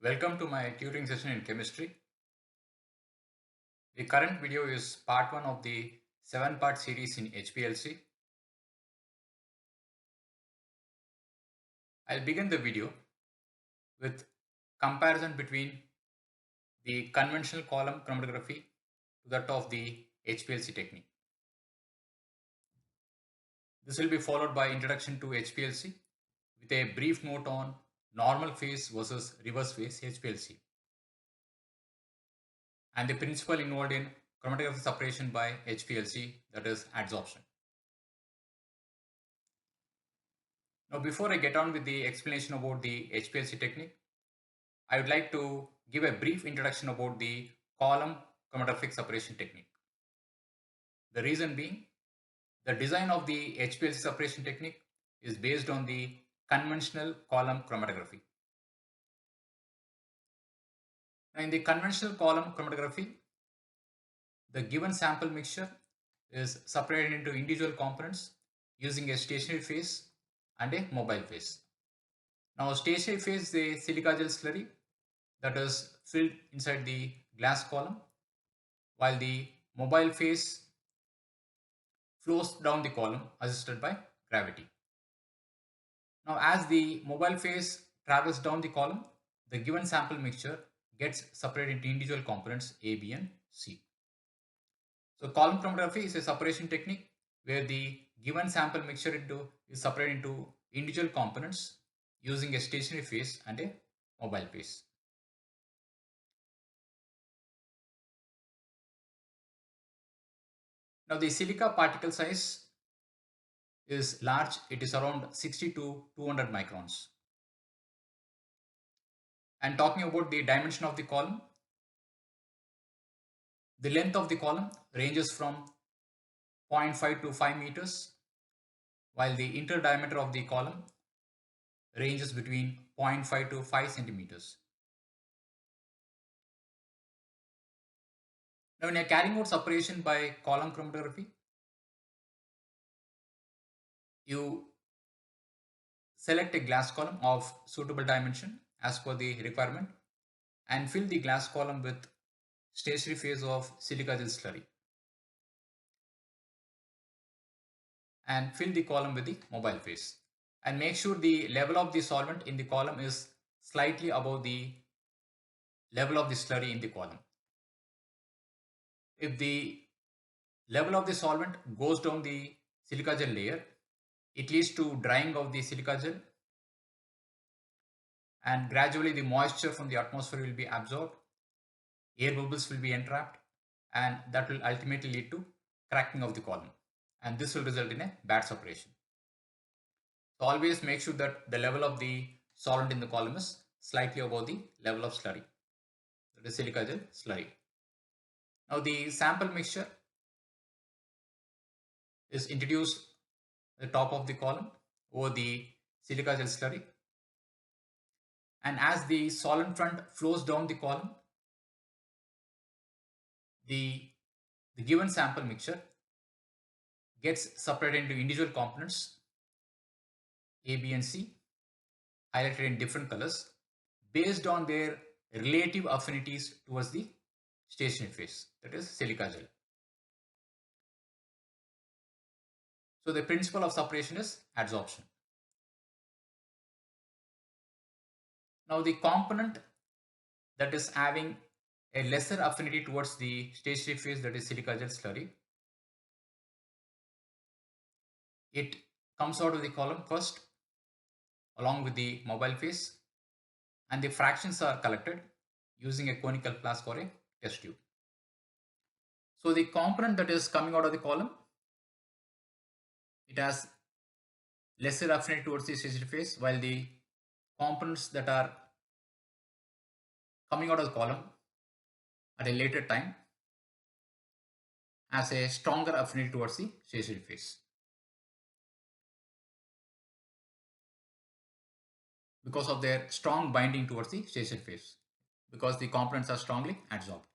Welcome to my tutoring session in chemistry. The current video is part 1 of the 7-part series in HPLC. I'll begin the video with comparison between the conventional column chromatography to that of the HPLC technique. This will be followed by introduction to HPLC with a brief note on normal phase versus reverse phase HPLC and the principle involved in chromatographic separation by HPLC, that is adsorption. Now, before I get on with the explanation about the HPLC technique, I would like to give a brief introduction about the column chromatographic separation technique. The reason being, the design of the HPLC separation technique is based on the conventional column chromatography. Now, in the conventional column chromatography, the given sample mixture is separated into individual components using a stationary phase and a mobile phase. Now, stationary phase is the silica gel slurry that is filled inside the glass column, while the mobile phase flows down the column assisted by gravity. Now, as the mobile phase travels down the column, the given sample mixture gets separated into individual components A, B, and C. So, column chromatography is a separation technique where the given sample mixture is separated into individual components using a stationary phase and a mobile phase. Now, the silica particle size is large. It is around 60 to 200 microns. And talking about the dimension of the column, the length of the column ranges from 0.5 to 5 meters, while the interdiameter of the column ranges between 0.5 to 5 centimeters. Now, when you are carrying out separation by column chromatography, you select a glass column of suitable dimension as per the requirement and fill the glass column with stationary phase of silica gel slurry and fill the column with the mobile phase, and make sure the level of the solvent in the column is slightly above the level of the slurry in the column. If the level of the solvent goes down the silica gel layer, it leads to drying of the silica gel, and gradually the moisture from the atmosphere will be absorbed, air bubbles will be entrapped, and that will ultimately lead to cracking of the column, and this will result in a bad separation. So always make sure that the level of the solvent in the column is slightly above the level of slurry, that is silica gel slurry. Now the sample mixture is introduced at the top of the column over the silica gel slurry, and as the solvent front flows down the column, the given sample mixture gets separated into individual components A, B, and C, highlighted in different colors based on their relative affinities towards the stationary phase, that is silica gel. So the principle of separation is adsorption. Now the component that is having a lesser affinity towards the stationary phase, that is silica gel slurry, it comes out of the column first along with the mobile phase, and the fractions are collected using a conical flask or a test tube. So the component that is coming out of the column, it has lesser affinity towards the stationary phase, while the components that are coming out of the column at a later time has a stronger affinity towards the stationary phase, because of their strong binding towards the stationary phase, because the components are strongly adsorbed.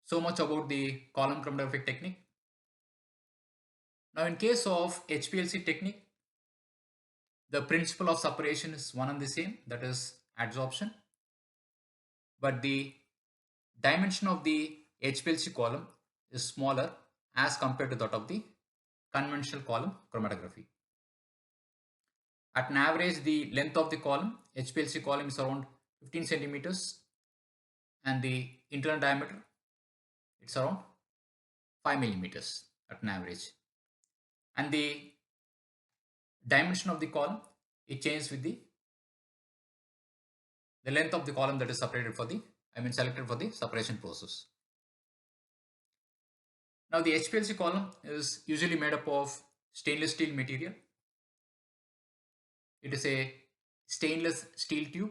So much about the column chromatographic technique. Now in case of HPLC technique, the principle of separation is one and the same, that is adsorption, but the dimension of the HPLC column is smaller as compared to that of the conventional column chromatography. At an average, the length of the column, HPLC column, is around 15 centimeters, and the internal diameter, it's around 5 millimeters at an average. And the dimension of the column, it changes with the length of the column that is separated for the, selected for the separation process. Now the HPLC column is usually made up of stainless steel material. It is a stainless steel tube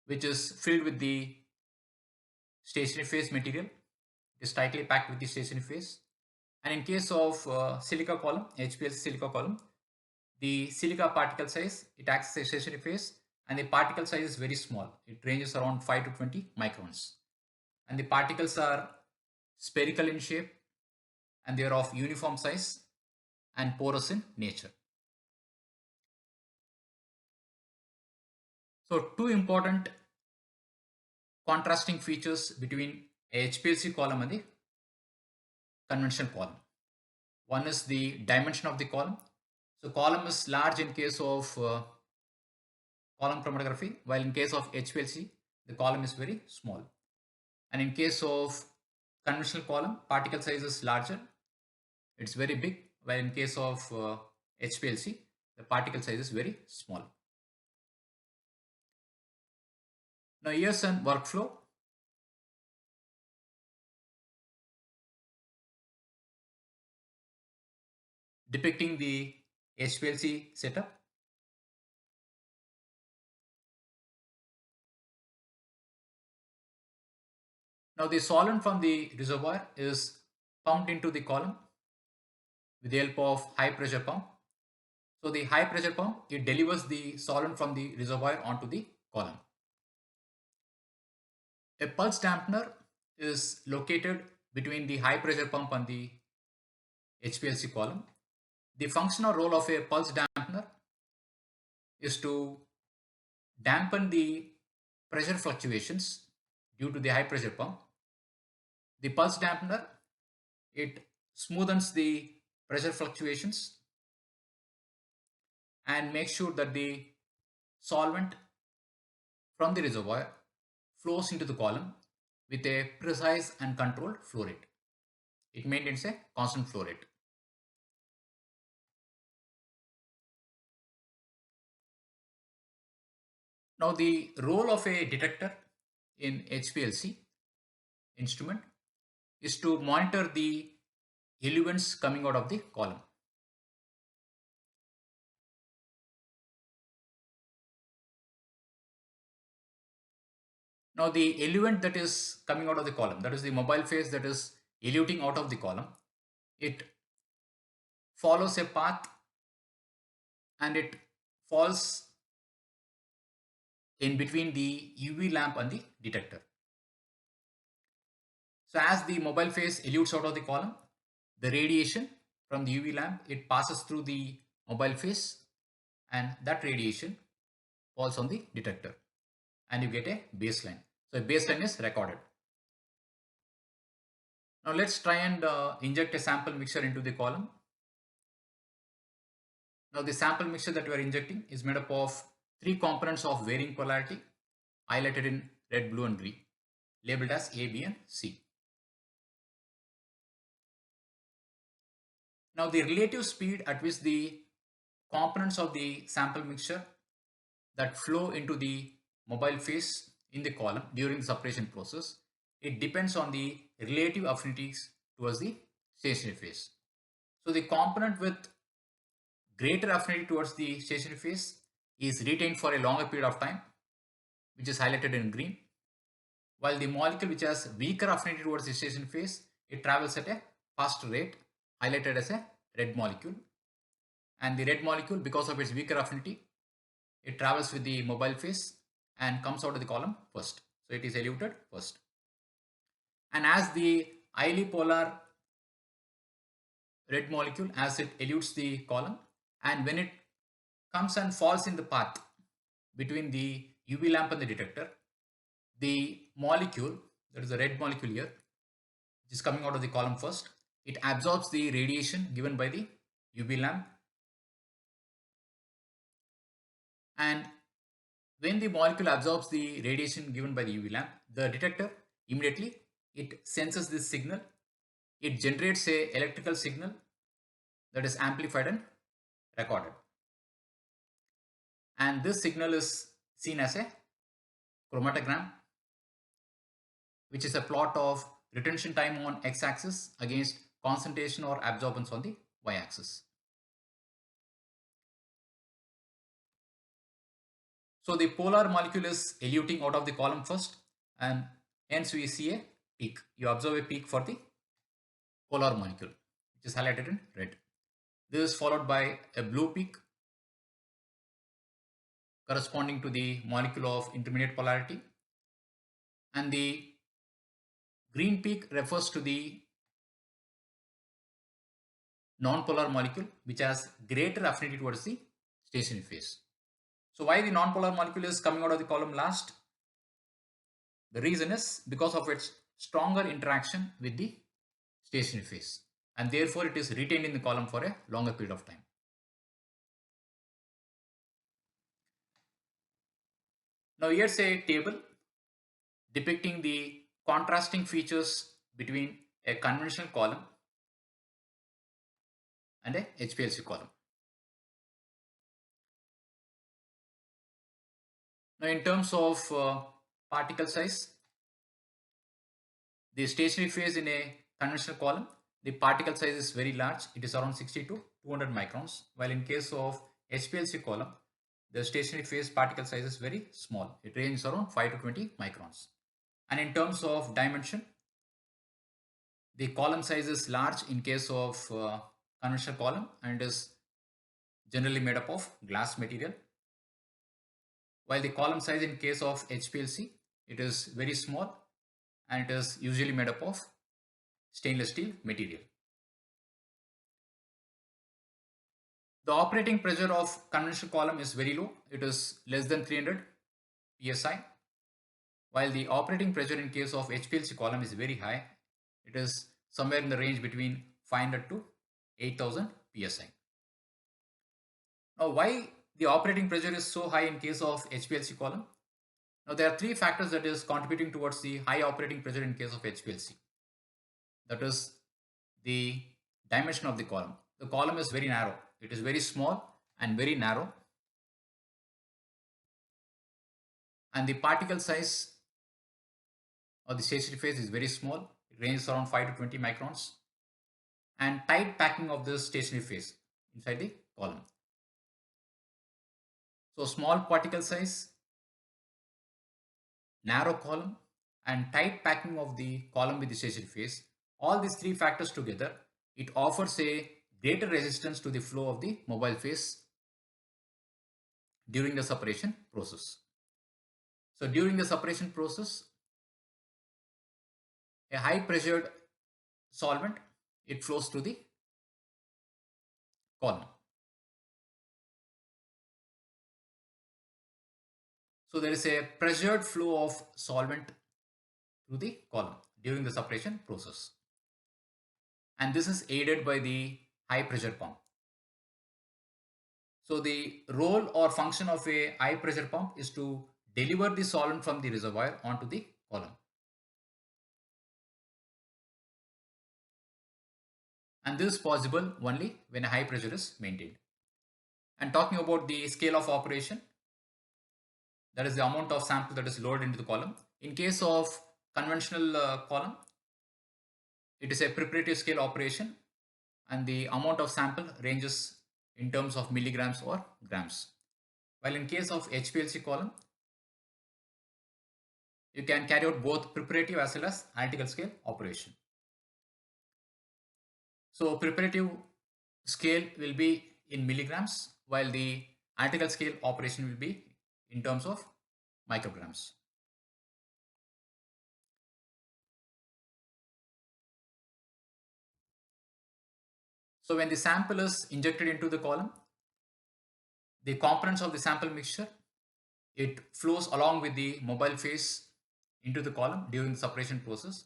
which is filled with the stationary phase material. It is tightly packed with the stationary phase. And in case of silica column, HPLC silica column, the silica particle size, it acts as a stationary phase, and the particle size is very small. It ranges around 5 to 20 microns. And the particles are spherical in shape, and they are of uniform size and porous in nature. So two important contrasting features between a HPLC column and the conventional column. One is the dimension of the column. So column is large in case of column chromatography, while in case of HPLC, the column is very small. And in case of conventional column, particle size is larger. It's very big, while in case of HPLC, the particle size is very small. Now here's an workflow. Depicting the HPLC setup. Now the solvent from the reservoir is pumped into the column with the help of high pressure pump. So the high pressure pump, it delivers the solvent from the reservoir onto the column. A pulse dampener is located between the high pressure pump and the HPLC column. The functional role of a pulse dampener is to dampen the pressure fluctuations due to the high pressure pump. The pulse dampener, it smoothens the pressure fluctuations and makes sure that the solvent from the reservoir flows into the column with a precise and controlled flow rate. It maintains a constant flow rate. Now the role of a detector in HPLC instrument is to monitor the elements coming out of the column. Now the eluent that is coming out of the column, that is the mobile phase that is eluting out of the column, it follows a path and it falls in between the UV lamp and the detector. So as the mobile phase elutes out of the column, the radiation from the UV lamp, it passes through the mobile phase, and that radiation falls on the detector, and you get a baseline. So a baseline is recorded. Now let's try and inject a sample mixture into the column. Now the sample mixture that we are injecting is made up of three components of varying polarity, highlighted in red, blue and green, labeled as A, B and C. Now the relative speed at which the components of the sample mixture that flow into the mobile phase in the column during the separation process, it depends on the relative affinities towards the stationary phase. So the component with greater affinity towards the stationary phase is retained for a longer period of time, which is highlighted in green, while the molecule which has weaker affinity towards the stationary phase, it travels at a faster rate, highlighted as a red molecule. And the red molecule, because of its weaker affinity, it travels with the mobile phase and comes out of the column first. So it is eluted first. And as the highly polar red molecule, as it elutes the column, and when it comes and falls in the path between the UV lamp and the detector, the molecule, that is the red molecule here, which is coming out of the column first, it absorbs the radiation given by the UV lamp, and when the molecule absorbs the radiation given by the UV lamp, the detector immediately it senses this signal, it generates a electrical signal that is amplified and recorded, and this signal is seen as a chromatogram, which is a plot of retention time on x-axis against concentration or absorbance on the y-axis. So the polar molecule is eluting out of the column first, and hence we see a peak. You observe a peak for the polar molecule, which is highlighted in red. This is followed by a blue peak corresponding to the molecule of intermediate polarity, and the green peak refers to the non-polar molecule which has greater affinity towards the stationary phase. So why the non-polar molecule is coming out of the column last? The reason is because of its stronger interaction with the stationary phase, and therefore it is retained in the column for a longer period of time. Now here's a table depicting the contrasting features between a conventional column and a HPLC column. Now in terms of particle size, the stationary phase in a conventional column, the particle size is very large. It is around 60 to 200 microns, while in case of HPLC column, the stationary phase particle size is very small. It ranges around 5 to 20 microns. And in terms of dimension, the column size is large in case of conventional column and is generally made up of glass material, while the column size in case of HPLC, it is very small and it is usually made up of stainless steel material. The operating pressure of conventional column is very low. It is less than 300 psi, while the operating pressure in case of HPLC column is very high. It is somewhere in the range between 500 to 8000 psi. Now, why the operating pressure is so high in case of HPLC column? Now, there are three factors that is contributing towards the high operating pressure in case of HPLC. That is the dimension of the column. The column is very narrow. It is very small and very narrow. And the particle size of the stationary phase is very small. It ranges around 5 to 20 microns. And tight packing of the stationary phase inside the column. So small particle size, narrow column, and tight packing of the column with the stationary phase. All these three factors together, it offers a greater resistance to the flow of the mobile phase during the separation process. So during the separation process, a high pressured solvent, it flows through the column. So there is a pressured flow of solvent through the column during the separation process. And this is aided by the high pressure pump. So the role or function of a high pressure pump is to deliver the solvent from the reservoir onto the column. And this is possible only when a high pressure is maintained. And talking about the scale of operation, that is the amount of sample that is loaded into the column. In case of conventional column, it is a preparative scale operation and the amount of sample ranges in terms of milligrams or grams. While in case of HPLC column, you can carry out both preparative as well as analytical scale operation. So preparative scale will be in milligrams, while the analytical scale operation will be in terms of micrograms. So when the sample is injected into the column, the components of the sample mixture, it flows along with the mobile phase into the column during the separation process,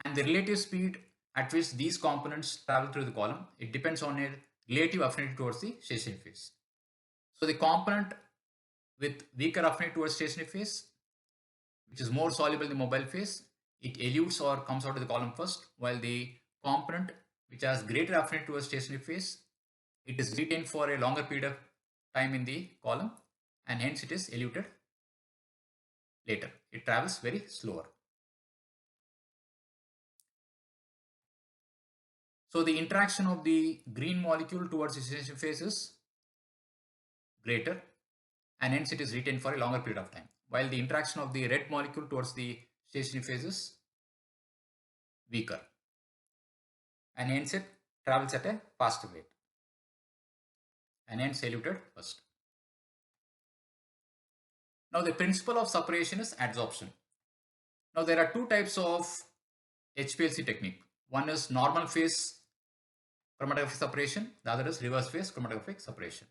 and the relative speed at which these components travel through the column, it depends on a relative affinity towards the stationary phase. So the component with weaker affinity towards stationary phase, which is more soluble in the mobile phase, it elutes or comes out of the column first, while the component which has greater affinity towards stationary phase, it is retained for a longer period of time in the column, and hence it is eluted later. It travels very slower. So the interaction of the green molecule towards the stationary phase is greater, and hence it is retained for a longer period of time, while the interaction of the red molecule towards the stationary phase is weaker, and hence it travels at a faster rate, and hence eluted first. Now the principle of separation is adsorption. Now there are two types of HPLC technique. One is normal phase chromatographic separation, the other is reverse phase chromatographic separation.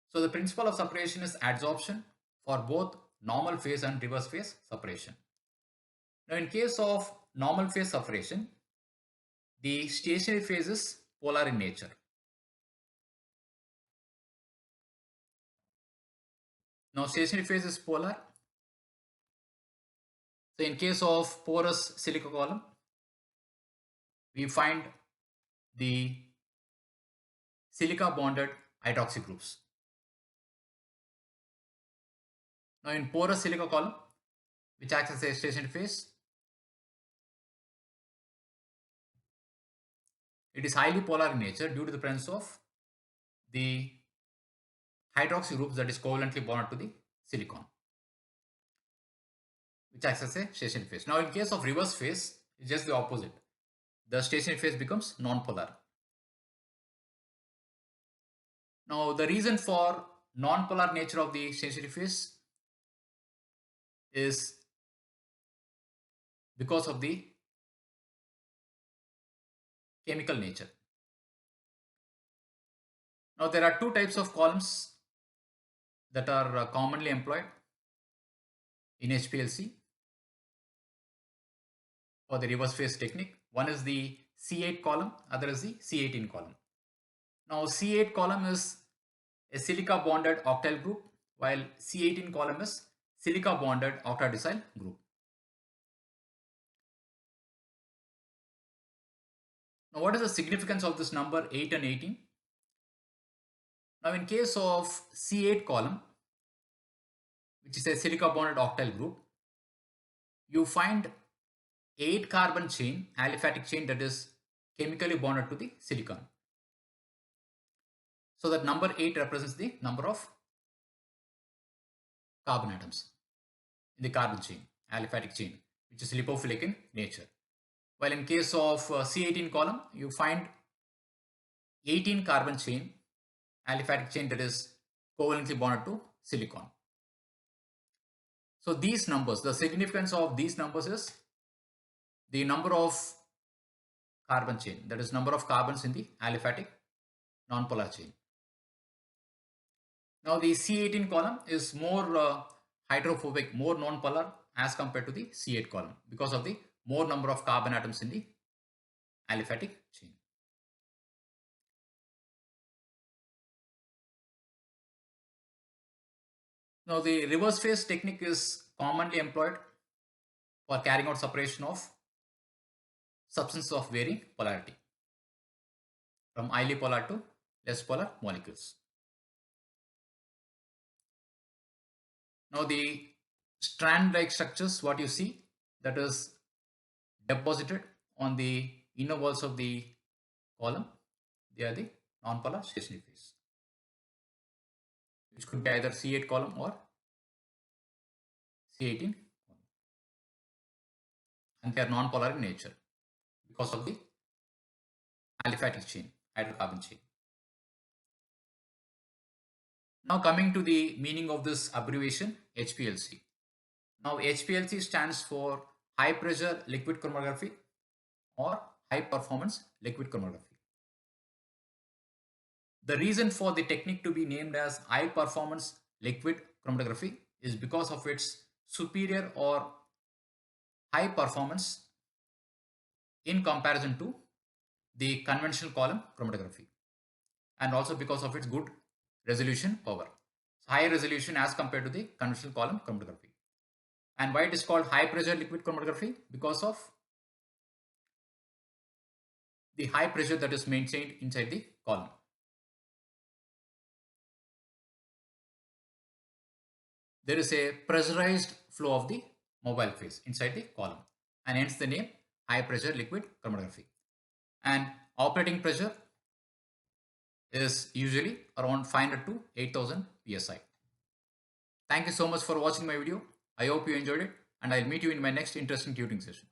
So the principle of separation is adsorption for both normal phase and reverse phase separation. Now in case of normal phase separation, the stationary phase is polar in nature. Now stationary phase is polar. So in case of porous silica column, we find the silica bonded hydroxy groups. Now in porous silica column, which acts as a stationary phase, it is highly polar in nature due to the presence of the hydroxy groups that is covalently bonded to the silicon, which acts as a stationary phase. Now in case of reverse phase, it's just the opposite. The stationary phase becomes non-polar. Now the reason for non-polar nature of the stationary phase is because of the chemical nature. Now there are two types of columns that are commonly employed in HPLC for the reverse phase technique. One is the C8 column, other is the C18 column. Now C8 column is a silica bonded octyl group, while C18 column is silica bonded octadecyl group. Now what is the significance of this number 8 and 18? Now in case of C8 column, which is a silica bonded octyl group, you find 8 carbon chain, aliphatic chain, that is chemically bonded to the silicon. So that number 8 represents the number of carbon atoms in the carbon chain, aliphatic chain, which is lipophilic in nature. While in case of C18 column, you find 18 carbon chain, aliphatic chain, that is covalently bonded to silicon. So these numbers, the significance of these numbers is the number of carbon chain, that is number of carbons in the aliphatic non-polar chain. Now the C18 column is more hydrophobic, more non-polar as compared to the C8 column because of the more number of carbon atoms in the aliphatic chain. Now the reverse phase technique is commonly employed for carrying out separation of substances of varying polarity from highly polar to less polar molecules. Now the strand-like structures, what you see, that is deposited on the inner walls of the column, they are the non-polar stationary phase, which could be either C8 column or C18 column, and they are non-polar in nature because of the aliphatic chain, hydrocarbon chain. Now coming to the meaning of this abbreviation HPLC. Now HPLC stands for high pressure liquid chromatography or high performance liquid chromatography. The reason for the technique to be named as high performance liquid chromatography is because of its superior or high performance in comparison to the conventional column chromatography, and also because of its good resolution power. High resolution as compared to the conventional column chromatography. And why it is called high pressure liquid chromatography? Because of the high pressure that is maintained inside the column. There is a pressurized flow of the mobile phase inside the column, and hence the name high pressure liquid chromatography. And operating pressure is usually around 500 to 8000 psi. Thank you so much for watching my video. I hope you enjoyed it, and I'll meet you in my next interesting tutoring session.